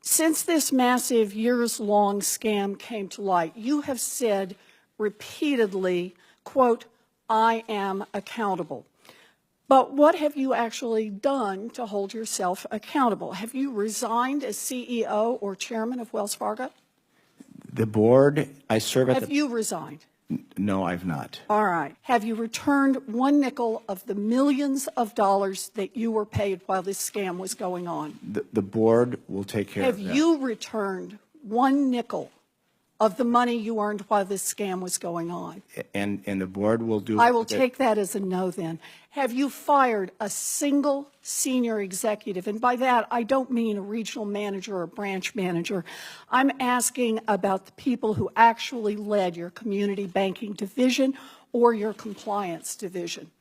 Since this massive years-long scam came to light, you have said repeatedly, quote, "I am accountable." But what have you actually done to hold yourself accountable? Have you resigned as CEO or chairman of Wells Fargo? The board, I serve at Have you resigned? No, I've not. All right. Have you returned one nickel of the millions of dollars that you were paid while this scam was going on? The board will take care of that. Have you returned one nickel of the money you earned while this scam was going on? And the board will do. I will take that as a no then. Have you fired a single senior executive? And by that, I don't mean a regional manager or a branch manager. I'm asking about the people who actually led your community banking division or your compliance division.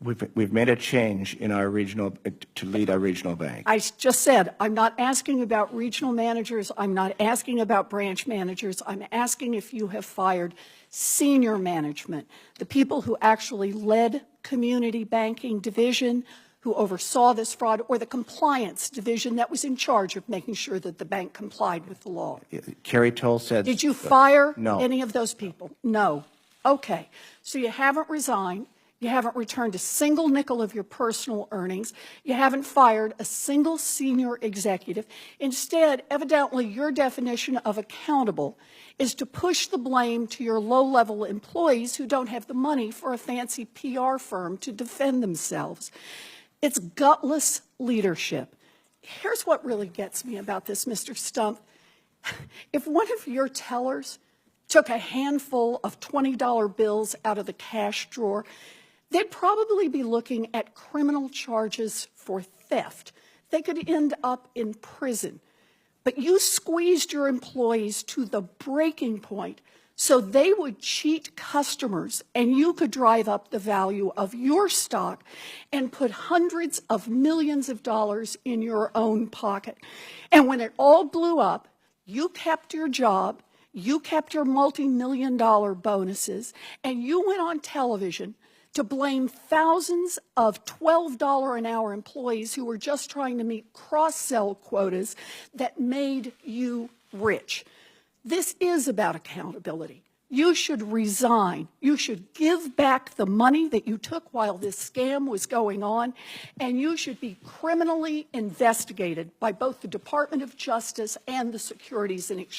We've made a change in our regional, to lead our regional bank. I just said, I'm not asking about regional managers. I'm not asking about branch managers. I'm asking if you have fired senior management, the people who actually led community banking division, who oversaw this fraud, or the compliance division that was in charge of making sure that the bank complied with the law. Carrie Toll said. Did you fire No. any of those people? No. Okay. So you haven't resigned. You haven't returned a single nickel of your personal earnings. You haven't fired a single senior executive. Instead, evidently, your definition of accountable is to push the blame to your low-level employees who don't have the money for a fancy PR firm to defend themselves. It's gutless leadership. Here's what really gets me about this, Mr. Stumpf. If one of your tellers took a handful of $20 bills out of the cash drawer, they'd probably be looking at criminal charges for theft. They could end up in prison. But you squeezed your employees to the breaking point so they would cheat customers and you could drive up the value of your stock and put hundreds of millions of dollars in your own pocket. And when it all blew up, you kept your job, you kept your multi-million-dollar bonuses, and you went on television to blame thousands of $12 an hour employees who were just trying to meet cross-sell quotas that made you rich. This is about accountability. You should resign. You should give back the money that you took while this scam was going on, and you should be criminally investigated by both the Department of Justice and the Securities and Exchange